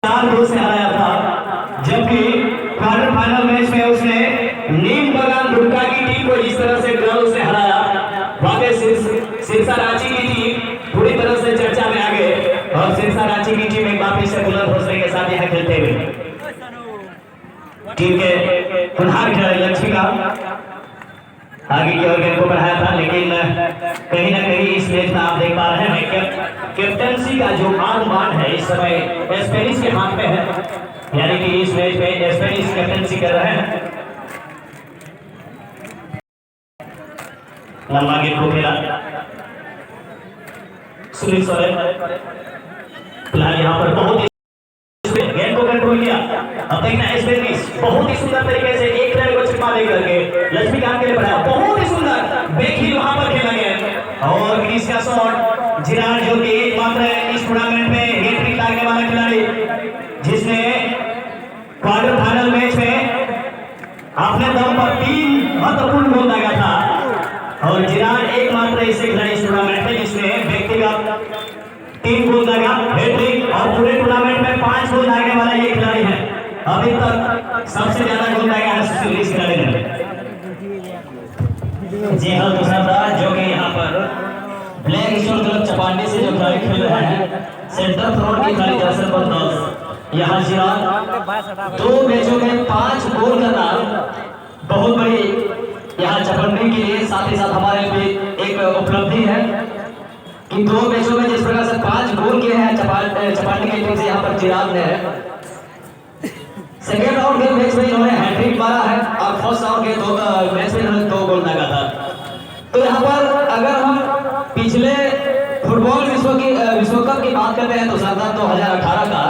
4 गोल से हराया था, जबकि क्वार्टर फाइनल मैच में उसने नीम बगान दुर्गा की टीम को इस तरह से गोल से हराया। वाकई सिरसा रांची की टीम पूरी तरह से चर्चा में आ गए और सिरसा रांची की टीम एक बार से बुलंद हौसले के साथ यहाँ खेलते हुए टीम के होनहार खिलाड़ी लक्ष्मी का आगे की ओर गेंद को बढ़ाया था, लेकिन कहीं ना कहीं इस मैच में आप देख पा रहे हैं कि कैप्टनसी का जो मान है इस समय स्पेनिश के हाथ में है, यानी कि इस मैच में स्पेनिश कैप्टनसी कर रहे हैं। लंबा गेंद को खेला सुनील सोरेन, फिलहाल यहाँ पर बहुत गेंद को कंट्रोल किया। अब देखना स्पेनिश बहुत ही सुंदर तरीके से एक खिलाड़ी को छिपा दे करके लक्ष्मीकांत के लिए बढ़ाया, बहुत ही सुंदर बैकहील वहां पर खेला गया और ग्रीस का शॉट जिराड जो कि एकमात्र इस टूर्नामेंट में हैट्रिक लगाने वाला खिलाड़ी जिसने क्वार्टर फाइनल मैच में अपने दम पर 3 महत्वपूर्ण गोल लगा था और जिराड एकमात्र ऐसे खिलाड़ी इस टूर्नामेंट में जिसने व्यक्तिगत 3 गोल लगा हैट्रिक और पूरे टूर्नामेंट में 5 गोल लगाने वाला ये खिलाड़ी है। अभी तक सबसे ज्यादा गोल लगा है सुशील इस खिलाड़ी ने। जी हाँ दूसरा जो कि यहाँ पर ब्लैक स्टोन क्लब चपांडी से जो खिलाड़ी खेल रहे हैं सेंटर फॉरवर्ड की खिलाड़ी जर्सी नंबर 10 यहाँ जिराद 2 मैचों में 5 गोल करना बहुत बड़ी यहाँ चपांडी के लिए साथ ही साथ हमारे लिए एक उपलब्धि है कि 2 मैचों में जिस प्रकार से 5 गोल किए हैं चपांडी की टीम से यहाँ पर जिराद ने सेकेंड राउंड के मैच में इन्होंने हैट्रिक मारा है और फर्स्ट राउंड के 2 मैच में इन्होंने 2 गोल लगा था। तो यहाँ पर अगर हम पिछले फुटबॉल विश्व कप की बात करते हैं तो सरदार 2018 का,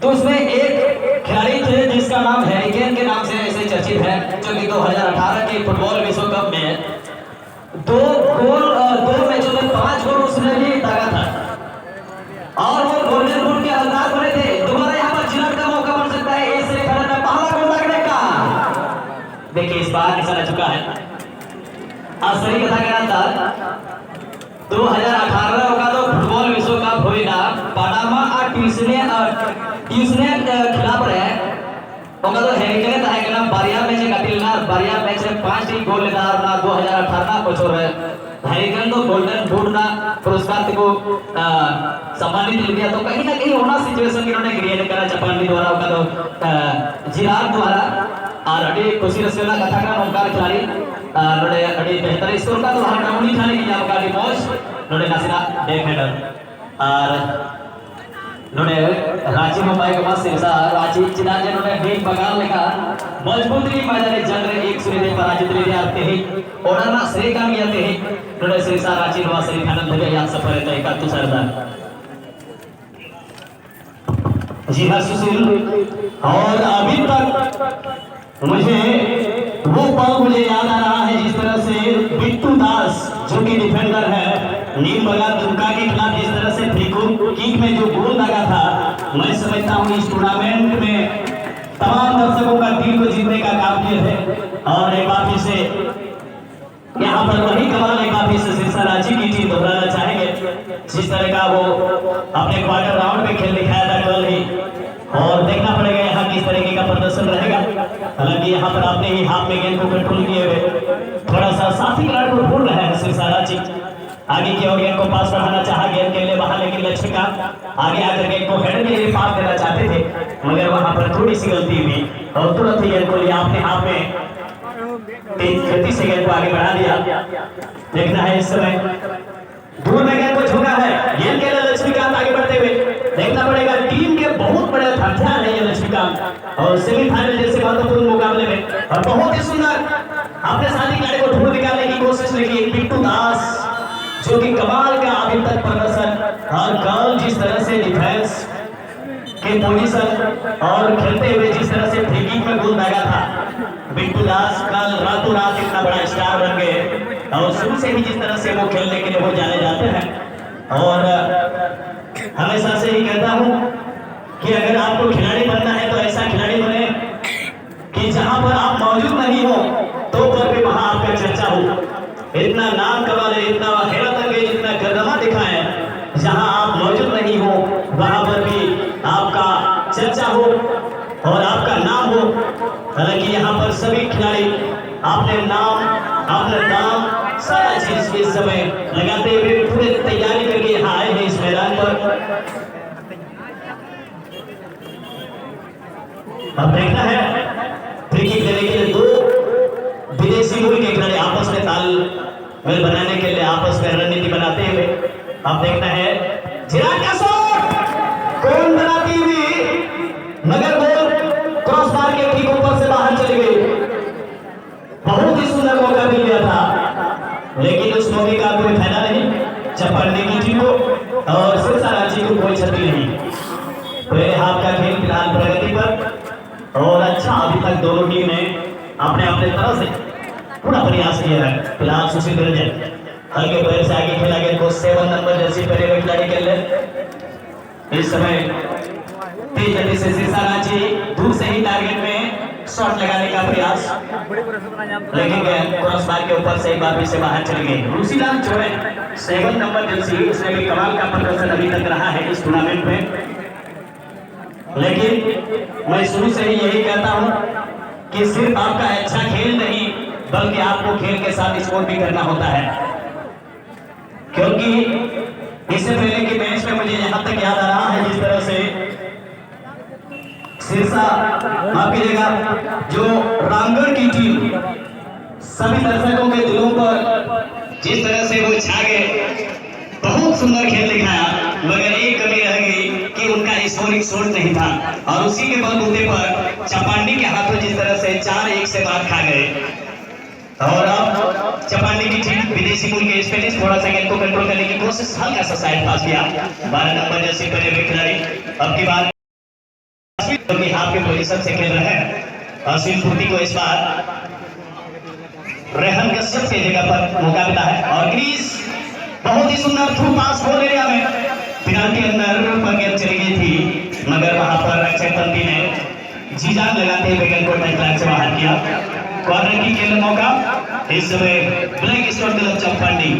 तो उसमें एक खिलाड़ी थे जिसका नाम हैरिकेन के नाम से ऐसे चर्चित है, जो कि 2018 के फुटबॉल विश्व कप में 2 मैचों में 5 गोल उसने भी दागा था और वो गोल्डन बूट के हकदार बने थे। दोबारा यहाँ पर जिराड का मौका बन सकता है इस खिलाड़ी में पहला गोल लगने का। देखिए इस बार निशाना चुका है। असली कथा कहना था 2018 का तो फुटबॉल विश्व कप होइना पनामा और ट्यूसने खिलाफ रहे ओका तो हैरिकेन ताहे केना बारिया मैच काटिलना बारिया मैच में 5 टी गोल लेता ना 2018 बछर हैरिकेन तो गोल्डन बूट ना पुरस्कार को सम्मानित मिल गया। तो कहीं ना कहीं होना सिचुएशन इन्होंने क्रिएट करा चपांडी द्वारा ओका तो जिराद द्वारा और अड़ी खुशी रसेला कथा का ओमकार खिलाड़ी नोडे अड़ी बेहतर स्कोर का तो हरनाउनी खाने की जाम का डिमोस नोडे नासिना एक हेडर और नोडे रांची मुंबई के पास सिरसा रांची चिदाजे नोडे नीम बगान लेका मजबूती मैदाने जंग रे 1 शून्य से पराजित ले आते हैं और ना श्रेय काम याते हैं नोडे सिरसा रांची नवा सेमीफाइनल में या सफर है का तू सरदार। जी हाँ सुशील, और अभी तक मुझे वो पल मुझे याद आ रहा है जिस तरह से बिट्टू दास जो कि डिफेंडर है नीम बगान दुर्गा के खिलाफ जिस तरह से किक में जो गोल लगा था, मैं समझता हूँ इस टूर्नामेंट में तमाम दर्शकों का दिल को जीतने का काम किया है। और एक बार फिर से यहाँ पर वही कमाल एक बार फिर से सिरसा रांची की टीम दोहराना चाहेंगे जिस तरह का वो अपने क्वार्टर राउंड में खेल दिखाया था कल ही, और देखना पड़ेगा यहाँ किस तरीके का प्रदर्शन रहेगा। हालांकि यहाँ पर अपने ही हाथ में गेंद को कंट्रोल किए हुए थोड़ा सा साथी खिलाड़ी को ढूंढ रहे हैं सिरसा रांची। आगे की ओर गेंद को पास बढ़ाना चाहा गेंद के लिए वहां, लेकिन लक्ष्मीकांत आगे आकर गेंद को हेडर के लिए पास देना चाहते थे मगर वहां पर थोड़ी सी गलती हुई और तुरंत ही गेंद को लिया अपने हाथ में, तेज गति से गेंद को आगे बढ़ा दिया। देखना है इस समय दूर में गेंद को छोड़ा है, गेंद के लिए लक्ष्मीकांत आगे बढ़ते हुए देखना पड़ेगा। टीम के बहुत बड़े हथियार है ये लक्ष्मीकांत और सेमीफाइनल जैसे महत्वपूर्ण मुकाबले में और बहुत ही सुंदर अपने साथी खिलाड़ी को ढूंढ निकालने की कोशिश की बिट्टू दास जो कि कमाल का अभी तक प्रदर्शन और कल जिस तरह से डिफेंस के पोजीशन और खेलते हुए जिस तरह से फ्री किक में गोल दागा था, बिट्टू दास कल रातों रात इतना बड़ा स्टार बन गए और शुरू से ही जिस तरह से वो खेलने के लिए वो जाने जाते हैं। और हमेशा से ही कहता हूँ कि अगर आपको खिलाड़ी बनना है तो ऐसा खिलाड़ी बने कि जहां पर आप मौजूद नहीं हो तो पर भी वहां आपका चर्चा हो। इतना नाम कमा ले, इतना हैरत अंगेज, इतना गर्दमा दिखाएं, जहां आप मौजूद नहीं हो वहां पर भी आपका बच्चा हो और आपका नाम हो। हालांकि यहाँ पर सभी खिलाड़ी अपने नाम, अपना दाम, सारा चीज इस समय लगाते हुए पूरे तैयारी करके यहाँ आए हैं इस मैदान पर। अब देखना है फ्री किक देने के लिए दो विदेशी मूल के खिलाड़ी आपस में तालमेल बनाने के लिए आपस में रणनीति बनाते हुए। अब देखना है जिराट का शॉट, कौन बनाती हुई, मगर गोल क्रॉस बार के ठीक ऊपर से बाहर चली गई। बहुत ही सुंदर मौका मिल गया था, लेकिन उस मौके का कोई फायदा नहीं चपड़ने की टीम को और सिरसा रांची को कोई क्षति नहीं। पहले हाफ का खेल फिलहाल प्रगति पर और अच्छा अभी तक दोनों टीम ने अपने अपने तरफ से पूरा प्रयास किया है। फिलहाल सुशील रंजन हल्के पैर से आगे खेला गया को 7 नंबर जर्सी पहने हुए खिलाड़ी के लिए इस समय तेज गति से सिरसा रांची दूर से ही टारगेट में शॉट लगाने का प्रयास, लेकिन क्रॉस बार के ऊपर से एक बार से बाहर चली गई। रूसीलाल जो है 7 नंबर जर्सी, इसने भी कमाल का प्रदर्शन अभी तक रहा है इस टूर्नामेंट में। लेकिन मैं शुरू से ही यही कहता हूं कि सिर्फ आपका अच्छा खेल नहीं बल्कि आपको खेल के साथ स्कोर भी करना होता है, क्योंकि इससे पहले के मैच में मुझे यहां तक याद आ रहा है जिस तरह से सिरसा माफ कीजिएगा जो रामगढ़ की टीम सभी दर्शकों के दिलों पर जिस तरह से वो छा गए, बहुत सुंदर खेल दिखाया, मगर एक कमी रह गई कि उनका स्कोरिंग शॉट नहीं था और उसी के बलबूते पर चपांडी के हाथों जिस तरह से 4-1 से मात खा गए। और अब चपांडी की टीम विदेशी मूल के स्पेलिस्ट थोड़ा सा गेंद को कंट्रोल करने की कोशिश, हल्का सा साइड पास किया 12 नंबर जर्सी पहने हुए खिलाड़ी। अब की बार क्योंकि हाफ के पोजीशन से खेल रहे हैं अश्विन पूर्ति को इस बार रेहन कश्यप के जगह पर मौका मिला है और क्रीज बहुत ही सुंदर थ्रू पास हो एरिया में पेनल्टी अंदर पर गेंद चली गई थी, मगर वहां पर रक्षक पंती ने जी जान लगाते हुए गेंद को टच से बाहर किया। कॉर्नर की खेल मौका इस समय ब्लैक स्टोन क्लब चौपांडी।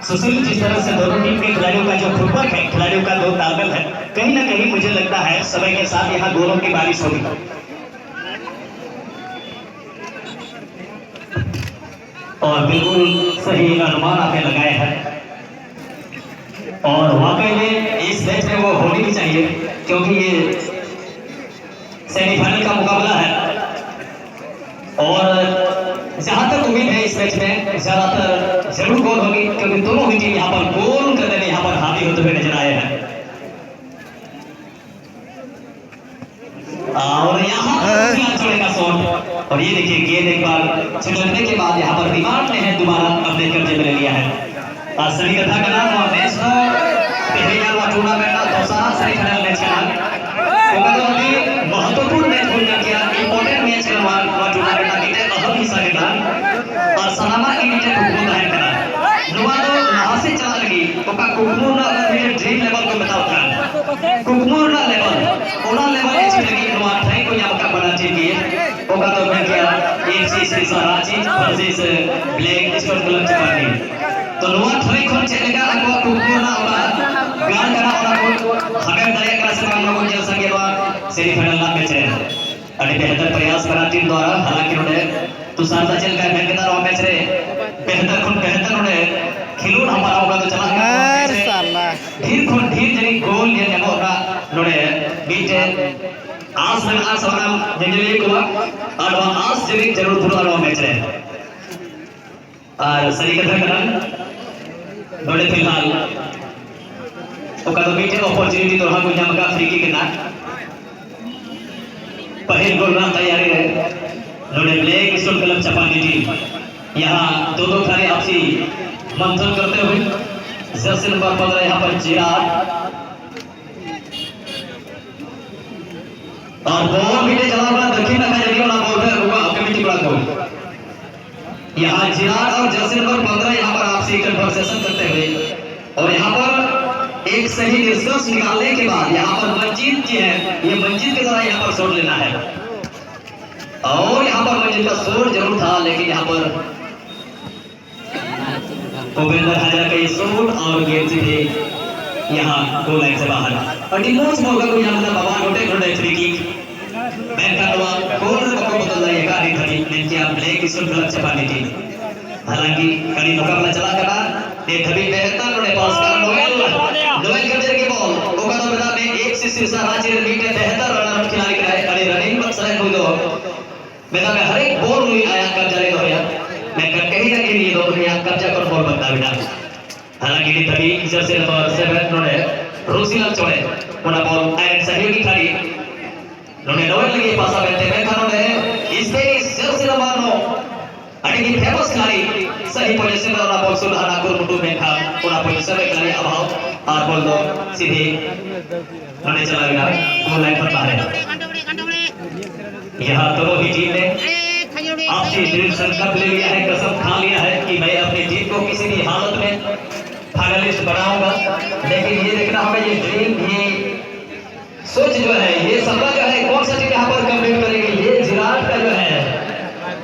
सुशील जिस तरह से दोनों टीम के खिलाड़ियों का जो फुटवर्क है, खिलाड़ियों का दो तालमेल है, कहीं ना कहीं मुझे लगता है समय के साथ यहाँ गोलों की बारिश होगी। और बिल्कुल सही अनुमान आपने लगाए हैं और वाकई में इस मैच में वो होनी भी चाहिए, क्योंकि ये सेमीफाइनल का मुकाबला है और जहां तक उम्मीद है इस मैच में ज्यादातर जरूर गोल होगी, क्योंकि दोनों ही टीम यहाँ पर गोल करने में यहाँ पर हावी होते हुए नजर आए हैं। और यहाँ का शॉट और ये देखिए गेंद एक बार छिटकने के बाद यहाँ पर रिमांड ने है दोबारा अपने कब्जे में ले लिया है। सभी कथा का नाम मैच टूर्नामेंट दोसारा सेमीफाइनल मैच का नाम महत्वपूर्ण मैच होने किया इंपॉर्टेंट मैच का टूर्नामेंट का टीटे अहम हिस्सा लेना और सलामा की टीटे कुकमू दाहिर करना नुआ तो यहाँ से चला लगी तो का कुकमू ना मेरे ड्रीम लेवल को बताओ था कुकमू ना लेवल ओना लेवल ऐसी लगी नुआ ठाई को यहाँ का बना चाहिए ओका तो मैं क्या एक चीज से Ranchi versus black stone club चपांडी तो नुआ ठाई खोल चलेगा अगवा कुकमू ना ओना गान करा ओना को हमें दया करा से हम लोगों जैसा के बाद सेमीफाइनल ना मैच है अरे बेहतर प्रयास करा टीम द्वारा, हालांकि उन्होंने तुषार सचिन का बेहतर और मैच रे बेहतर उन्होंने खिलून हमारा होगा तो चला धीर जरी गोल ये नेमो का नोड़े बीटे आस में आस वाला जंजली को और वह आस जरी जरूर पूरा और मैच रे और सही कथा करन नोड़े फिलहाल ओका तो बीटे अपॉर्चुनिटी तो हम यहाँ का फ्री किक ना पहले गोल रन तैयारी है नोड़े ब्लैक स्टोन क्लब चपांडी टीम यहाँ दो खिलाड़ी आपसी मंथन करते हुए जर्सी नंबर 15 यहाँ पर जिराट और बॉल बीटे चला बड़ा दक्षिण अफ्रीका वाला बॉल है रुका कमेटी बड़ा गोल यहाँ जिराट और जर्सी नंबर 15 यहाँ पर आपसी कन्वर्सेशन करते हुए और यहाँ पर एक सही निष्कर्ष निकालने के बाद यहाँ पर मंजीत जी है, ये मंजीत के द्वारा यहाँ पर शॉट लेना है और यहाँ पर मंजीत का शॉट जरूर था, लेकिन यहाँ पर भूपेंद्र हाजरा का शॉट और गेंद सीधे यहाँ गोल लाइन से बाहर और डिमोस मौका को यहाँ मतलब बाबा नोटे नोटे फ्री किक बैक का हुआ गोल को बदल जाएगा नहीं थी लेकिन आप ब्रेक इस गलत से पानी थी हालांकि कड़ी मुकाबला चला करा ये थबी बेहतर नोटे पास कर नोएल कब्जे की बॉल ओका तो मैदान में एक से शीर्ष हाजिर मीटर बेहतर रनर खिलाड़ी का है कड़ी रनिंग पर सही हो दो मैदान में हर एक बॉल हुई आया कब्जा ले दो यार मैं कहीं ना कहीं ये दोनों यहाँ कब्जा कर बॉल बनता बेटा हालांकि तभी जर्सी नंबर 7 नोने रोसिलल छोड़े पुनः बॉल एंड सहयोगी खिलाड़ी नोने नोएल लगी पासा बैठे मैं था नोने इसके जर्सी नंबर 9 अड़ी की फेमस खिलाड़ी सही पोजीशन में बॉल सुलहाना कुरमुटू में था पुनः पोजीशन में खिलाड़ी अभाव और बॉल दो सीधे नोने चला गया गोल लाइन पर बाहर यहाँ दोनों ही टीम ने आपसे दृढ़ संकल्प ले लिया है कसम खा लिया है कि मैं अपनी जीत को किसी भी हालत में फाइनलिस्ट बनाऊंगा लेकिन ये देखना होगा ये ड्रीम ये सोच जो है ये सपना जो है कौन सा टीम यहाँ पर कंप्लीट करेगी ये जिराट का जो है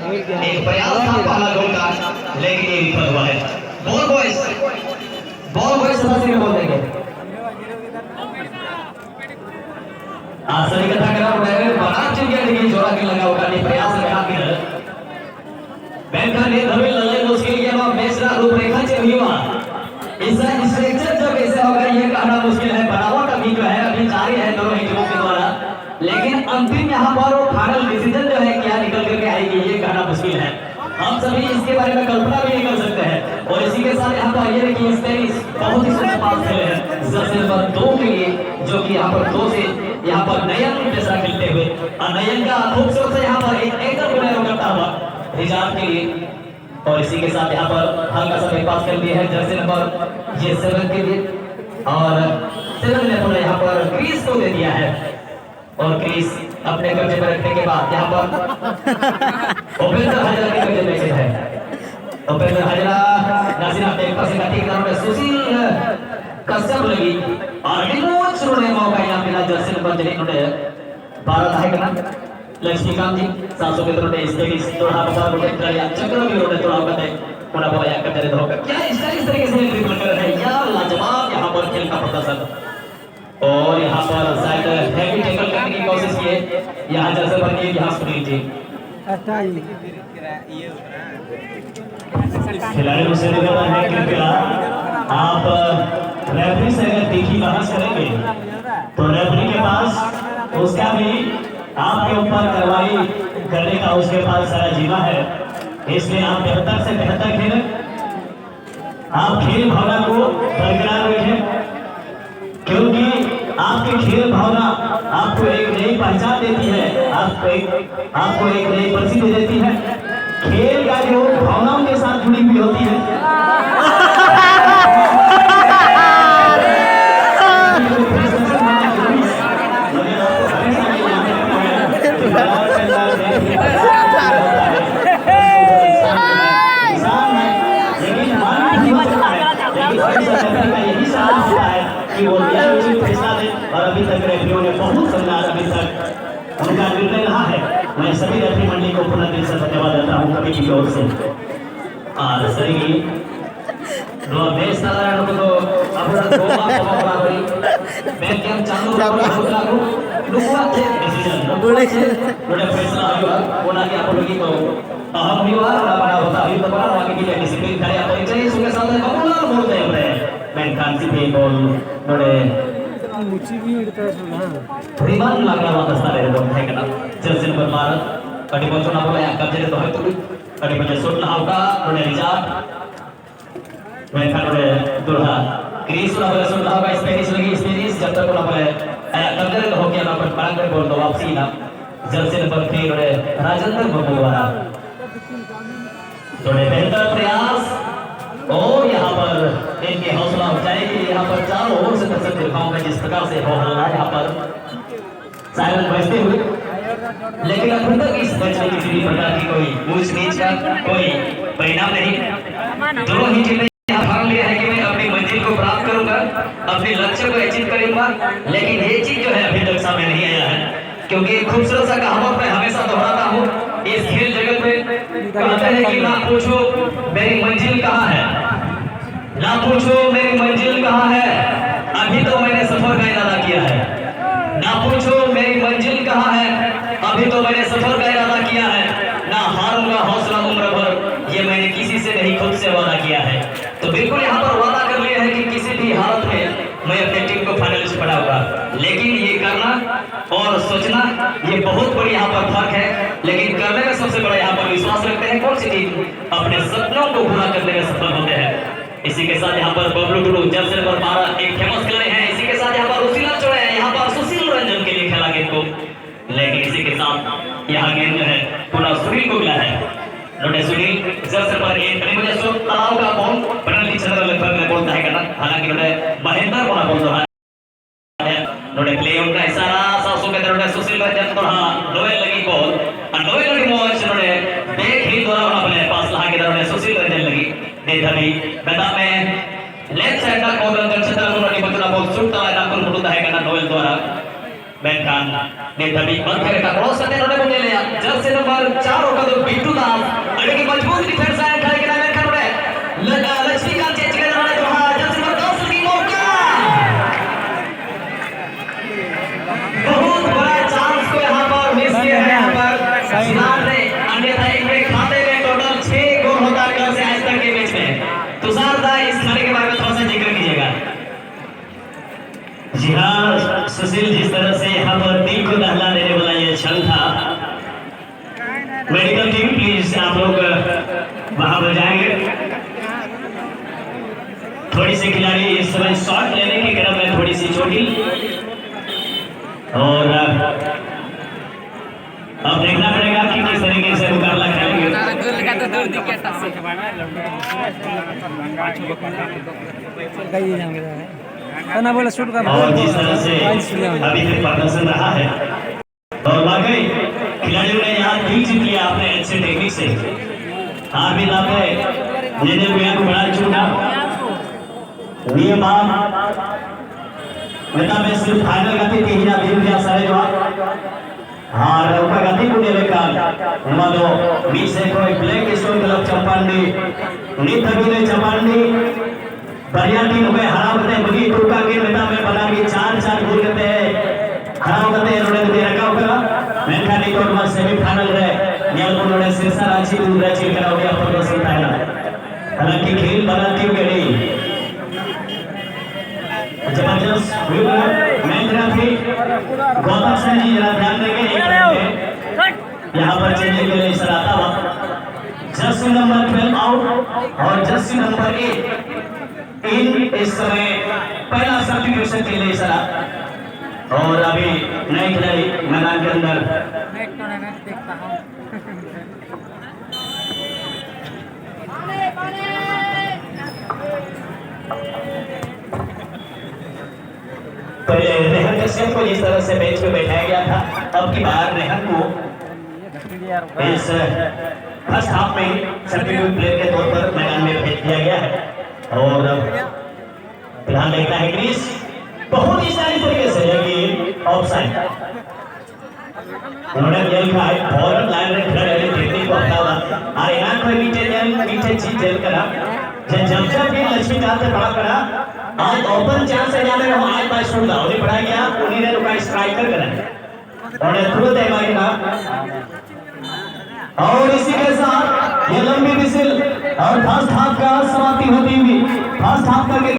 एक प्रयास था पहला गोल का लेकिन ये विफल हुआ है बॉल बॉयज सदस्य में बोल देंगे आसरी कथा करा उन्हें बना चुके लेकिन जोड़ा के लगा होगा नहीं प्रयास लगा के बैंकर ने धवे लल्ले मुश्किल के बाद मैच का रूपरेखा चली हुआ इसका स्ट्रक्चर जो कैसे होगा ये कहना मुश्किल है बनावट अभी जो है अभी जारी है दोनों ही टीमों के द्वारा लेकिन अंतिम यहाँ पर वो फाइनल डिसीजन जो है क्या निकल करके आएगी ये कहना मुश्किल है हम सभी इसके बारे में कल्पना भी नहीं कर सकते हैं और इसी के साथ यहाँ पर ये देखिए स्पेनिश बहुत ही सुंदर पास खेले हैं सबसे नंबर 2 के लिए जो कि यहाँ पर 2 से यहाँ पर नयन के साथ खेलते हुए और नयन का खूबसूरत से यहाँ पर एक एकल बुनियाद करता हुआ रिजार्ड के लिए और इसी के साथ यहाँ पर हल्का सा एक पास कर दिया है जर्सी नंबर ये 7 के लिए और 7 ने थोड़ा यहाँ पर क्रीज को दे दिया है और क्रीज अपने कब्जे में रखने के बाद यहाँ पर उपेंद्र हजरा के कब्जे में है उपेंद्र हजरा नासिर अपने एक पास का ठीक करने सुशील कश्यप लगी और डिमोच ने मौका यहाँ मिला जर्सी नंबर 3 ने भारत है करना लक्ष्मीकांत जी 700 के तरफ स्पेनिश थोड़ा बाबा को चक्र या चक्र भी उन्होंने थोड़ा कहते हैं पूरा बाबा या करते रहो क्या इस तरीके से ड्रिबल कर रहे हैं यार लाजवाब यहाँ पर खेल का प्रदर्शन और यहाँ पर शायद हैवी टैकल करने की कोशिश की है यहाँ जैसे बन गई यहाँ सुनील जी खिलाड़ियों से निवेदन है कृपया आप रेफरी से अगर तीखी बहस करेंगे तो रेफरी के पास उसका भी आपके ऊपर कार्रवाई करने का उसके पास सारा जीवा है इसलिए आप बेहतर से बेहतर खेलें आप खेल भावना को बरकरार रखें क्योंकि आपकी खेल भावना आपको एक नई पहचान देती है आपको एक नई प्रसिद्धि देती है खेल का जो भावनाओं के साथ जुड़ी हुई होती है और अभी तक रेफरियों ने बहुत संघर्ष अभी तक उनका निर्णय रहा है मैं सभी रेफरी मंडली को पुनः दिल से धन्यवाद देता हूँ कभी की ओर से और सही देश साधारण को तो अपना गोवा गोवा बड़ी मैं क्या चालू होता हूँ लुकुआ के डिसीजन बड़े फैसला हुआ बोला कि आप लोगों को अहम भी हुआ और बड़ा होता है तो बड़ा आगे की डिसिप्लिन करे आप चाहिए सुबह सामने बबुला बोलते हैं अपने मैं कांसी पे बोल बड़े मुची भी इड़ता है ना रिमान लागला वास्ता रहे तो है ना जर्सी नंबर 12 कड़ी बच्चों ना बोला कब जरे तो है तो कड़ी बच्चे सोट ना होगा बड़े रिजार्ट मैं बड़े दुल्हा क्रीज ना बोले सोट ना होगा स्पेनिश लगी स्पेनिश जब तक ना बोले कब जरे तो हो गया ना पर बड़ा कर बोल दो वापसी ना जर्सी नंबर 3 बड़े राजेंद्र बबू द्वारा थोड़े बेहतर प्रयास और यहाँ पर इनके हौसला अफजाई के लिए यहाँ पर चारों ओर से दर्शक दिखाओं में जिस प्रकार से हो रहा है यहाँ पर साइलेंट बजते हुए लेकिन अभी तक इस मैच में किसी भी प्रकार की कोई ऊंच नीच का कोई परिणाम नहीं दोनों ही टीमें यहाँ भाग लिया है कि मैं अपनी मंजिल को प्राप्त करूंगा अपने लक्ष्य को अचीव करूंगा लेकिन ये चीज जो है अभी तक सामने नहीं आया है क्योंकि खूबसूरत सा कहावत मैं हमेशा दोहराता हूँ इस खेल जगत में कहते हैं कि ना पूछो मेरी मंजिल कहाँ है ना पूछो मेरी मंजिल कहाँ है अभी तो मैंने सफर का इरादा किया है, ना पूछो मेरी मंजिल कहाँ है, अभी तो मैंने सफर का इरादा किया है, ना हारूंगा हौसला उम्र भर, ये मैंने किसी से नहीं खुद से वादा किया है। तो बिल्कुल यहाँ पर वादा कर लिया है कि किसी भी हालत में मैं अपने टीम को फाइनलिस्ट बनाऊंगा। लेकिन ये करना और सोचना ये बहुत बड़ी यहाँ पर फर्क है, लेकिन करने में सबसे बड़ा यहाँ पर विश्वास रखते हैं। कौन सी टीम अपने सपनों को पूरा करने में सफल होते हैं। इसी के साथ यहाँ पर बबलू टुडू जर्सी नंबर 12 एक फेमस खिलाड़ी हैं। इसी के साथ यहाँ पर रुसिला चौड़े हैं, यहाँ पर सुशील रंजन के लिए खेला गेंद को, लेकिन इसी के साथ यहाँ गेंद जो है पूरा सुनील को मिला है। नोटे सुनील जर्सी नंबर 1 बने मुझे सो तलाव का बॉल पेनल्टी चंद्र लगभग में बोलता है करना, हालांकि नोटे महेंद्र कोना बोल रहा है। नोटे प्ले उनका इशारा सासू के तरफ सुशील रंजन तो हां नोएल लगी बॉल और नोएल लगी मौज नोटे देख ही दोरा अपने पास ला के तरफ सुशील रंजन लगी दे धनी मैदान में लेफ्ट साइड का कॉर्नर कर छतरा नोटी बचना बॉल सुटता है नाकुल मुड़ता है करना नोएल द्वारा बैन खान ने तभी बंद करे का क्रॉस करते नोटे को ले लिया। जर्सी नंबर 4 का तो बिट्टू दास अड़े की मजबूत डिफेंस है खड़े के नाम बैन खान नोटे लगा लक्ष्मीकांत चेंज कर रहा है तो हां जर्सी नंबर 10 की मौका बहुत बड़ा चांस को यहां पर मिस किया है। यहां पर सिनार ने अन्यथा इनके खाते में टोटल 6 गोल होता है कल से आज तक के मैच में। तुषार दा इस खिलाड़ी के बारे में थोड़ा सा जिक्र कीजिएगा। जी हाँ सुशील, जिस तरह से यहाँ पर दिल को दहला देने वाला ये क्षण था। मेडिकल टीम प्लीज आप लोग वहां पर जाएंगे। थोड़ी सी खिलाड़ी इस समय शॉट लेने के क्रम में थोड़ी सी चोटी और अब देखना पड़ेगा कि किस तरीके से मुकाबला खेलेंगे। ना बोला शूट का और जिस तरह से अभी तक प्रदर्शन रहा है और वाकई खिलाड़ियों ने यहाँ दिल जीत लिया अपने अच्छे टेक्निक से। हार भी लाते जिन्हें भैया को बड़ा छूटा नियम मैदान में सिर्फ फाइनल गति थी हिना दिन दिया सारे जवाब हाँ रौका गति को ने लेकर हमारो 20 को ब्लैक स्टोन क्लब चंपांडी नीत अभिनय चंपांडी बढ़िया टीम हो गए हरा करते हैं बगी टूका के मैदान में बना के 4-4 गोल करते हैं हरा करते हैं रोडे दे रखा होगा मेनका निकोट में सेमीफाइनल है नियल को रोडे सिरसा रांची दूर रांची करा हो गया प्रदर्शन था। हालांकि खेल बना टीम के लिए जबरदस्त मैच रहा थी। गौतम सिंह जी जरा ध्यान देंगे यहाँ पर चेंज के लिए इशारा आता जर्सी नंबर 12 आउट और जर्सी नंबर 8 इन इस समय पहला सब्स्टिट्यूशन के लिए इशारा और अभी नए खिलाड़ी मैदान के अंदर पहले रेहन कश्यप को इस तरह से बेंच पे बैठाया गया था, अब की बार रेहन को इस फर्स्ट हाफ में सब्स्टिट्यूट प्लेयर के तौर पर मैदान में भेज दिया गया है और फिलहाल देखता है ग्रीस बहुत ही सारी तरीके से लेकिन ऑफसाइड उन्होंने जेल का फौरन लाइन में खड़े रहे टेक्निक को अपनावा और यहाँ कोई मीठे चीज जेल करा जब भी लक्ष्मीकांत से बड़ा करा आज ओपन चांस है जाने में आज बाय शूट था उन्हें पढ़ा गया उन्हीं ने रुका स्ट्राइकर करा और तुरंत है भाई ना और इसी के साथ ये लंबी विसिल और फर्स्ट हाफ का समाप्ति होती हुई फर्स्ट हाफ का